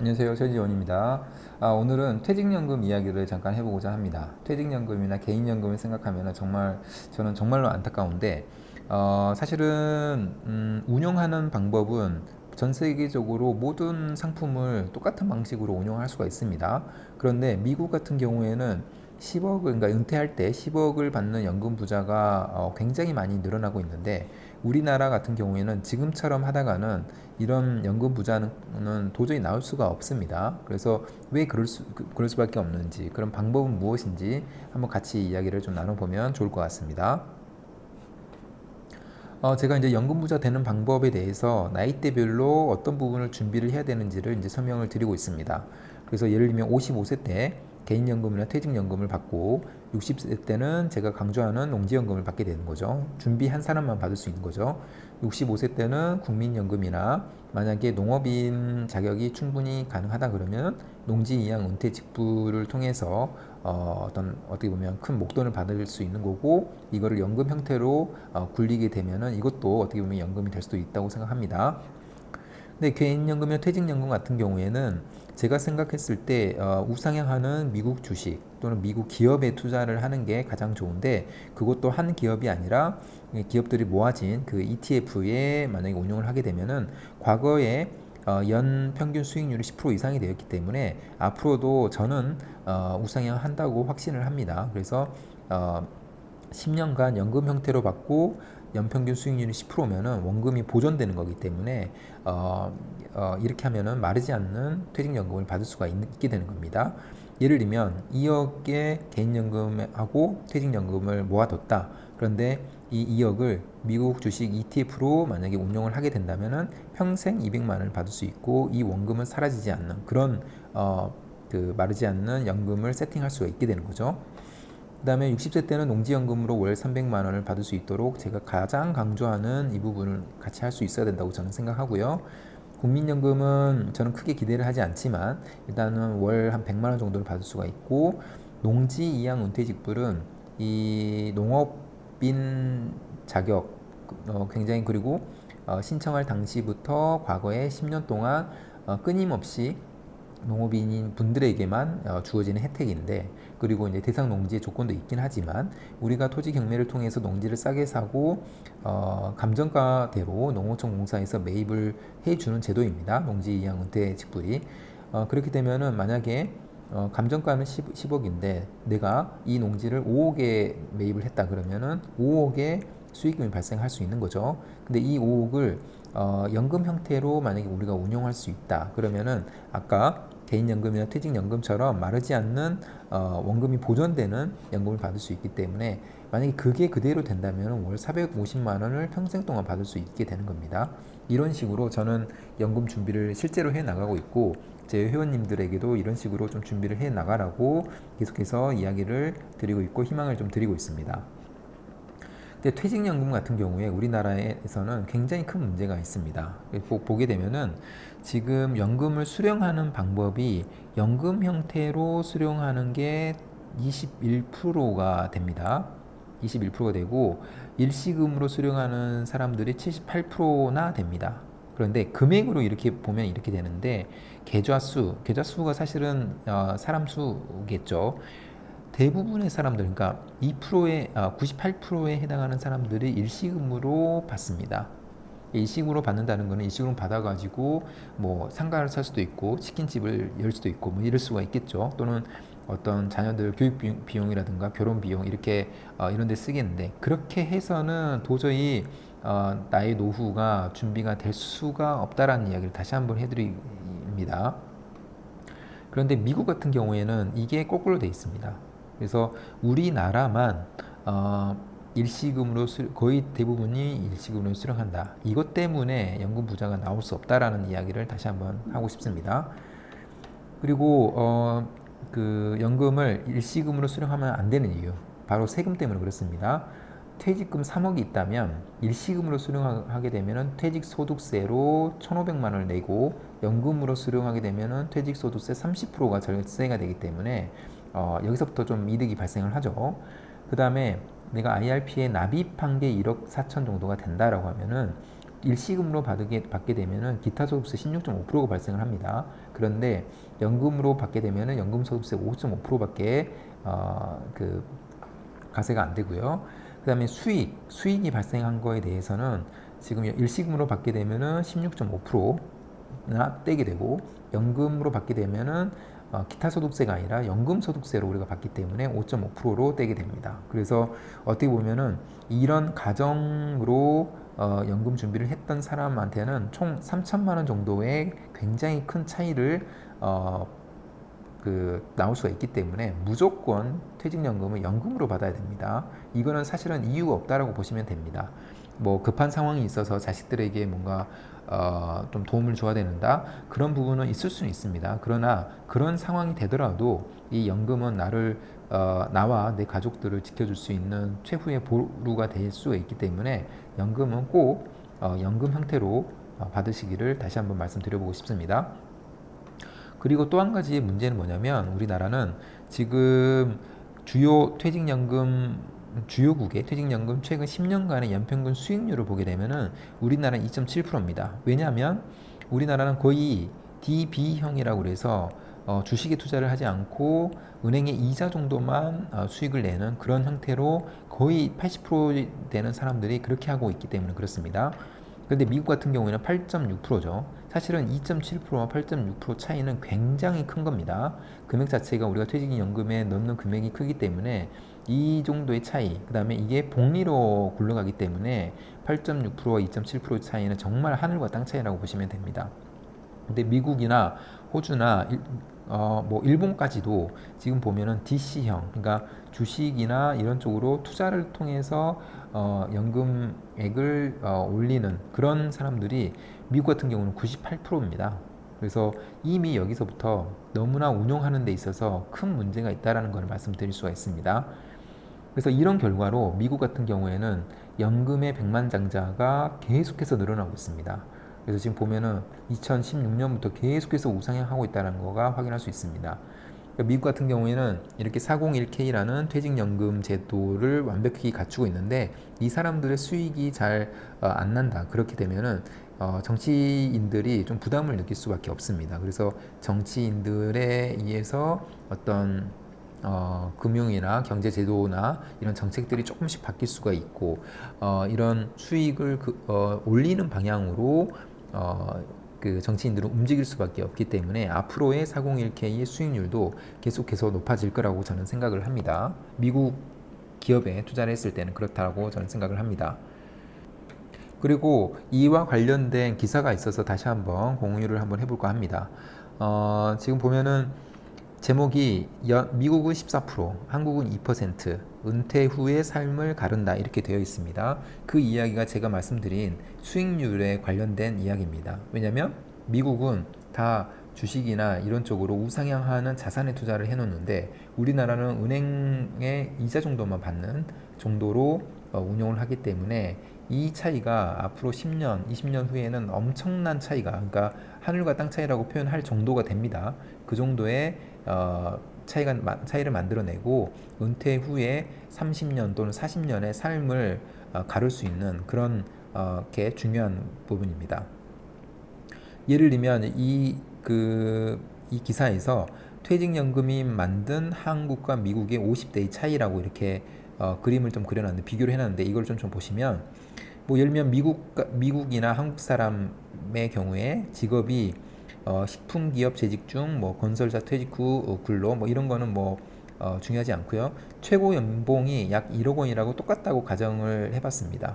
안녕하세요. 최지원입니다. 오늘은 퇴직연금 이야기를 잠깐 해보고자 합니다. 퇴직연금이나 개인연금을 생각하면 정말 저는 정말로 안타까운데 사실은 운용하는 방법은 전 세계적으로 모든 상품을 똑같은 방식으로 운용할 수가 있습니다. 그런데 미국 같은 경우에는 10억을, 그러니까 은퇴할 때 10억을 받는 연금 부자가 굉장히 많이 늘어나고 있는데 우리나라 같은 경우에는 지금처럼 하다가는 이런 연금 부자는 도저히 나올 수가 없습니다. 그래서 왜 그럴 수밖에 없는지, 그런 방법은 무엇인지 한번 같이 이야기를 좀 나눠보면 좋을 것 같습니다. 제가 이제 연금 부자 되는 방법에 대해서 나이대별로 어떤 부분을 준비를 해야 되는지를 이제 설명을 드리고 있습니다. 그래서 예를 들면 55세 때 개인연금이나 퇴직연금을 받고 60세 때는 제가 강조하는 농지연금을 받게 되는 거죠. 준비한 사람만 받을 수 있는 거죠. 65세 때는 국민연금이나 만약에 농업인 자격이 충분히 가능하다 그러면 농지이양 은퇴직부를 통해서 어떻게 보면 큰 목돈을 받을 수 있는 거고 이거를 연금 형태로 굴리게 되면은 이것도 어떻게 보면 연금이 될 수도 있다고 생각합니다. 근데 개인연금이나 퇴직연금 같은 경우에는 제가 생각했을 때 우상향하는 미국 주식 또는 미국 기업에 투자를 하는 게 가장 좋은데 그것도 한 기업이 아니라 기업들이 모아진 그 ETF에 만약에 운용을 하게 되면은 과거에 연 평균 수익률이 10% 이상이 되었기 때문에 앞으로도 저는 우상향한다고 확신을 합니다. 그래서 10년간 연금 형태로 받고 연평균 수익률이 10%면은 원금이 보존되는 거기 때문에 이렇게 하면은 마르지 않는 퇴직연금을 받을 수가 있게 되는 겁니다. 예를 들면 2억의 개인연금하고 퇴직연금을 모아뒀다. 그런데 이 2억을 미국 주식 ETF로 만약에 운용을 하게 된다면은 평생 200만 원을 받을 수 있고 이 원금은 사라지지 않는 그런 그 마르지 않는 연금을 세팅할 수가 있게 되는 거죠. 그 다음에 60세 때는 농지연금으로 월 300만 원을 받을 수 있도록 제가 가장 강조하는 이 부분을 같이 할 수 있어야 된다고 저는 생각하고요. 국민연금은 저는 크게 기대를 하지 않지만 일단은 월 한 100만 원 정도를 받을 수가 있고 농지 이양 은퇴직불은 이 농업인 자격 굉장히 그리고 신청할 당시부터 과거에 10년 동안 끊임없이 농업인인 분들에게만 주어지는 혜택인데 그리고 이제 대상 농지의 조건도 있긴 하지만 우리가 토지 경매를 통해서 농지를 싸게 사고 감정가대로 농어촌 공사에서 매입을 해주는 제도입니다. 농지 이양 은퇴 직불이 그렇게 되면은 만약에 감정가는 10억인데 내가 이 농지를 5억에 매입을 했다 그러면은 5억의 수익금이 발생할 수 있는 거죠. 근데 이 5억을 연금 형태로 만약에 우리가 운용할 수 있다 그러면은 아까 개인연금이나 퇴직연금처럼 마르지 않는 원금이 보존되는 연금을 받을 수 있기 때문에 만약에 그게 그대로 된다면 월 450만 원을 평생 동안 받을 수 있게 되는 겁니다. 이런 식으로 저는 연금 준비를 실제로 해 나가고 있고 제 회원님들에게도 이런 식으로 좀 준비를 해 나가라고 계속해서 이야기를 드리고 있고 희망을 좀 드리고 있습니다. 근데 퇴직연금 같은 경우에 우리나라에서는 굉장히 큰 문제가 있습니다. 보게 되면은 지금 연금을 수령하는 방법이 연금 형태로 수령하는 게 21%가 됩니다. 21%가 되고 일시금으로 수령하는 사람들이 78%나 됩니다. 그런데 금액으로 이렇게 보면 이렇게 되는데 계좌수가 사실은 사람 수겠죠. 대부분의 사람들, 그러니까 98%에 해당하는 사람들이 일시금으로 받습니다. 일시금으로 받는다는 거는 일시금으로 받아가지고 뭐 상가를 살 수도 있고 치킨집을 열 수도 있고 뭐 이럴 수가 있겠죠. 또는 어떤 자녀들 교육 비용이라든가 결혼 비용 이렇게 이런 데 쓰겠는데 그렇게 해서는 도저히 나의 노후가 준비가 될 수가 없다라는 이야기를 다시 한번 해드립니다. 그런데 미국 같은 경우에는 이게 거꾸로 돼 있습니다. 그래서 우리나라만 일시금으로 거의 대부분이 일시금으로 수령한다. 이것 때문에 연금 부자가 나올 수 없다라는 이야기를 다시 한번 하고 싶습니다. 그리고 그 연금을 일시금으로 수령하면 안 되는 이유, 바로 세금 때문에 그렇습니다. 퇴직금 3억이 있다면 일시금으로 수령하게 되면 퇴직소득세로 1,500만 원을 내고 연금으로 수령하게 되면 퇴직소득세 30%가 절세가 되기 때문에 여기서부터 좀 이득이 발생을 하죠. 그 다음에 내가 IRP에 납입한 게 1억 4천 정도가 된다라고 하면은 일시금으로 받게 되면은 기타 소득세 16.5%가 발생을 합니다. 그런데 연금으로 받게 되면은 연금 소득세 5.5%밖에 그 가세가 안 되고요. 그다음에 수익이 발생한 거에 대해서는 지금 일시금으로 받게 되면은 16.5%나 떼게 되고, 연금으로 받게 되면은 기타 소득세가 아니라 연금 소득세로 우리가 받기 때문에 5.5%로 떼게 됩니다. 그래서 어떻게 보면은 이런 가정으로 연금 준비를 했던 사람한테는 총 3천만 원 정도의 굉장히 큰 차이를 나올 수가 있기 때문에 무조건 퇴직연금은 연금으로 받아야 됩니다. 이거는 사실은 이유가 없다라고 보시면 됩니다. 뭐 급한 상황이 있어서 자식들에게 뭔가 좀 도움을 줘야 된다, 그런 부분은 있을 수는 있습니다. 그러나 그런 상황이 되더라도 이 연금은 나와 내 가족들을 지켜줄 수 있는 최후의 보루가 될 수 있기 때문에 연금은 꼭 연금 형태로 받으시기를 다시 한번 말씀드려보고 싶습니다. 그리고 또 한 가지 문제는 뭐냐면, 우리나라는 지금 주요국의 퇴직연금 최근 10년간의 연평균 수익률을 보게 되면은 우리나라는 2.7%입니다. 왜냐하면 우리나라는 거의 DB형이라고 그래서 주식에 투자를 하지 않고 은행의 이자 정도만 수익을 내는 그런 형태로 거의 80% 되는 사람들이 그렇게 하고 있기 때문에 그렇습니다. 그런데 미국 같은 경우에는 8.6%죠. 사실은 2.7%와 8.6% 차이는 굉장히 큰 겁니다. 금액 자체가 우리가 퇴직연금에 넣는 금액이 크기 때문에 이 정도의 차이, 그 다음에 이게 복리로 굴러가기 때문에 8.6%와 2.7% 차이는 정말 하늘과 땅 차이라고 보시면 됩니다. 근데 미국이나 호주나 뭐 일본까지도 지금 보면은 DC형, 그러니까 주식이나 이런 쪽으로 투자를 통해서 연금액을 올리는 그런 사람들이 미국 같은 경우는 98%입니다. 그래서 이미 여기서부터 너무나 운용하는 데 있어서 큰 문제가 있다라는 걸 말씀드릴 수가 있습니다. 그래서 이런 결과로 미국 같은 경우에는 연금의 백만장자가 계속해서 늘어나고 있습니다. 그래서 지금 보면은 2016년부터 계속해서 우상향하고 있다는 거가 확인할 수 있습니다. 그러니까 미국 같은 경우에는 이렇게 401k라는 퇴직연금 제도를 완벽히 갖추고 있는데 이 사람들의 수익이 잘 안 난다. 그렇게 되면은 정치인들이 좀 부담을 느낄 수밖에 없습니다. 그래서 정치인들에 의해서 어떤 금융이나 경제 제도나 이런 정책들이 조금씩 바뀔 수가 있고, 이런 수익을 올리는 방향으로 그 정치인들은 움직일 수밖에 없기 때문에 앞으로의 401k의 수익률도 계속해서 높아질 거라고 저는 생각을 합니다. 미국 기업에 투자를 했을 때는 그렇다고 저는 생각을 합니다. 그리고 이와 관련된 기사가 있어서 다시 한번 공유를 한번 해볼까 합니다. 지금 보면은 제목이 미국은 14%, 한국은 2%, 은퇴 후의 삶을 가른다 이렇게 되어 있습니다. 그 이야기가 제가 말씀드린 수익률에 관련된 이야기입니다. 왜냐하면 미국은 다 주식이나 이런 쪽으로 우상향하는 자산에 투자를 해놓는데 우리나라는 은행의 이자 정도만 받는 정도로 운용을 하기 때문에 이 차이가 앞으로 10년, 20년 후에는 엄청난 차이가, 그러니까 하늘과 땅 차이라고 표현할 정도가 됩니다. 그 정도의 차이를 만들어내고 은퇴 후에 30년 또는 40년의 삶을 가를 수 있는 그런 게 중요한 부분입니다. 예를 들면 이 기사에서 퇴직연금이 만든 한국과 미국의 50대의 차이라고 이렇게 그림을 좀 그려놨는데, 비교를 해놨는데, 이걸 좀 보시면 뭐 예를 들면 미국이나 한국 사람의 경우에 직업이 식품기업 재직 중, 뭐 건설사 퇴직 후 근로, 뭐 이런 거는 뭐 중요하지 않고요. 최고 연봉이 약 1억 원이라고 똑같다고 가정을 해봤습니다.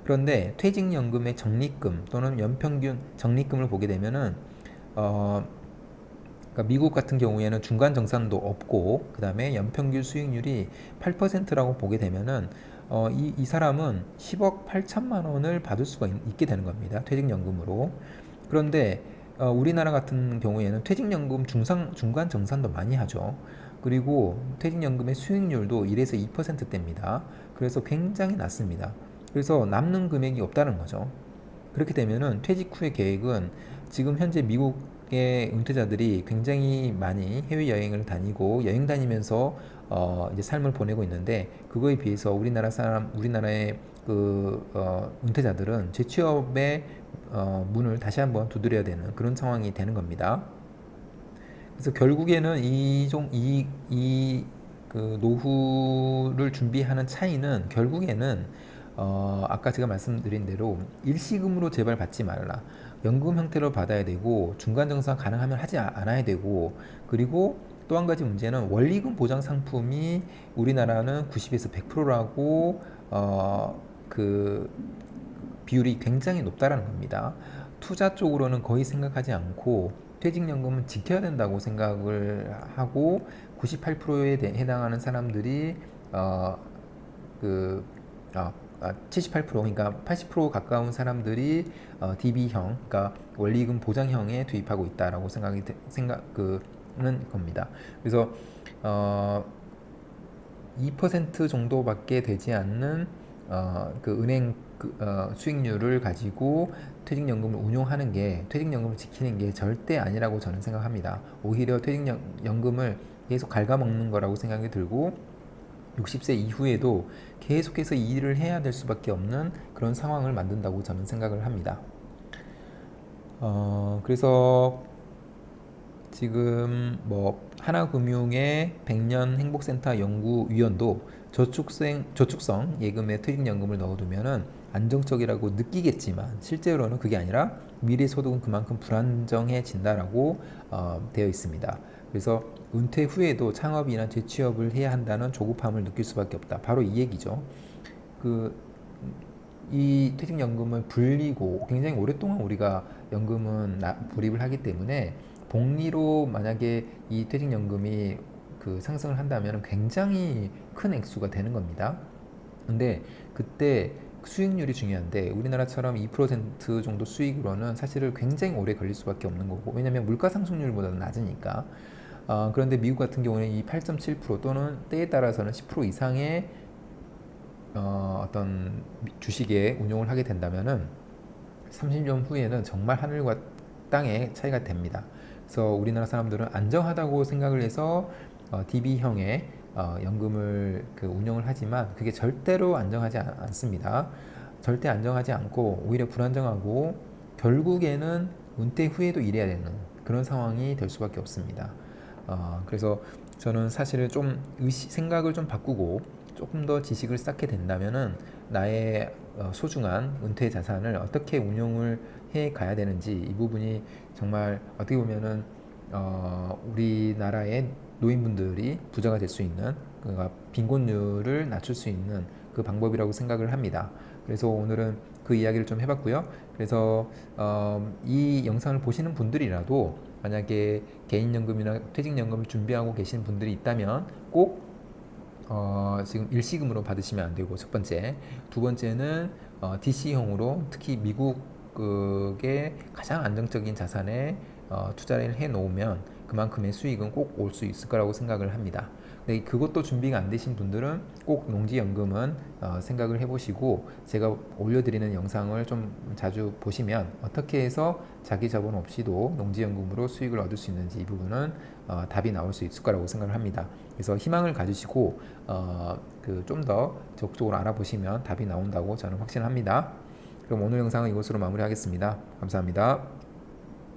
그런데 퇴직연금의 적립금 또는 연평균 적립금을 보게 되면은 그러니까 미국 같은 경우에는 중간 정산도 없고 그 다음에 연평균 수익률이 8%라고 보게 되면은 이 사람은 10억 8천만 원을 받을 수가 있게 되는 겁니다. 퇴직연금으로. 그런데 우리나라 같은 경우에는 퇴직연금 중간 정산도 많이 하죠. 그리고 퇴직연금의 수익률도 1에서 2%대입니다. 그래서 굉장히 낮습니다. 그래서 남는 금액이 없다는 거죠. 그렇게 되면은 퇴직 후의 계획은, 지금 현재 미국의 은퇴자들이 굉장히 많이 해외여행을 다니고 여행 다니면서 이제 삶을 보내고 있는데, 그거에 비해서 우리나라의 은퇴자들은 재취업의 문을 다시 한번 두드려야 되는 그런 상황이 되는 겁니다. 그래서 결국에는 그 노후를 준비하는 차이는 결국에는 아까 제가 말씀드린 대로 일시금으로 제발 받지 말라. 연금 형태로 받아야 되고 중간 정산 가능하면 하지 않아야 되고, 그리고 또 한 가지 문제는 원리금 보장 상품이 우리나라는 90에서 100%라고 그 비율이 굉장히 높다라는 겁니다. 투자 쪽으로는 거의 생각하지 않고 퇴직연금은 지켜야 된다고 생각을 하고 98%에 해당하는 사람들이 어, 그 78% 그러니까 80% 가까운 사람들이 DB형, 그러니까 원리금 보장형에 투입하고 있다라고 생각은 겁니다. 그래서 2% 정도밖에 되지 않는 그 은행 수익률을 가지고 퇴직연금을 운용하는 게, 퇴직연금을 지키는 게 절대 아니라고 저는 생각합니다. 오히려 퇴직연금을 계속 갉아먹는 거라고 생각이 들고 60세 이후에도 계속해서 일을 해야 될 수밖에 없는 그런 상황을 만든다고 저는 생각을 합니다. 그래서 지금 뭐 하나금융의 백년 행복센터 연구위원도 저축성 예금에 퇴직연금을 넣어두면은 안정적이라고 느끼겠지만 실제로는 그게 아니라 미래 소득은 그만큼 불안정해진다라고 되어 있습니다. 그래서 은퇴 후에도 창업이나 재취업을 해야 한다는 조급함을 느낄 수밖에 없다. 바로 이 얘기죠. 이 퇴직연금을 불리고 굉장히 오랫동안 우리가 연금은 불입을 하기 때문에 복리로 만약에 이 퇴직연금이 상승을 한다면 굉장히 큰 액수가 되는 겁니다. 근데 그때 수익률이 중요한데 우리나라처럼 2% 정도 수익으로는 사실은 굉장히 오래 걸릴 수밖에 없는 거고, 왜냐하면 물가 상승률보다 낮으니까. 그런데 미국 같은 경우는 이 8.7% 또는 때에 따라서는 10% 이상의 어떤 주식에 운용을 하게 된다면은 30년 후에는 정말 하늘과 땅의 차이가 됩니다. 그래서 우리나라 사람들은 안정하다고 생각을 해서 DB형의 연금을 운영을 하지만 그게 절대로 안정하지 않습니다. 절대 안정하지 않고 오히려 불안정하고 결국에는 은퇴 후에도 일해야 되는 그런 상황이 될 수밖에 없습니다. 그래서 저는 사실은 좀 생각을 좀 바꾸고 조금 더 지식을 쌓게 된다면은 나의 소중한 은퇴 자산을 어떻게 운용을 해 가야 되는지, 이 부분이 정말 어떻게 보면은 우리나라의 노인분들이 부자가 될 수 있는, 그러니까 빈곤율을 낮출 수 있는 그 방법이라고 생각을 합니다. 그래서 오늘은 그 이야기를 좀 해봤고요. 그래서 이 영상을 보시는 분들이라도 만약에 개인연금이나 퇴직연금을 준비하고 계신 분들이 있다면 꼭 지금 일시금으로 받으시면 안 되고, 첫 번째. 두 번째는 DC형으로, 특히 미국의 가장 안정적인 자산에 투자를 해 놓으면 그만큼의 수익은 꼭 올 수 있을 거라고 생각을 합니다. 근데 그것도 준비가 안 되신 분들은 꼭 농지연금은 생각을 해보시고, 제가 올려드리는 영상을 좀 자주 보시면 어떻게 해서 자기 자본 없이도 농지연금으로 수익을 얻을 수 있는지, 이 부분은 답이 나올 수 있을 거라고 생각을 합니다. 그래서 희망을 가지시고 좀 더 적극적으로 알아보시면 답이 나온다고 저는 확신합니다. 그럼 오늘 영상은 이것으로 마무리하겠습니다. 감사합니다.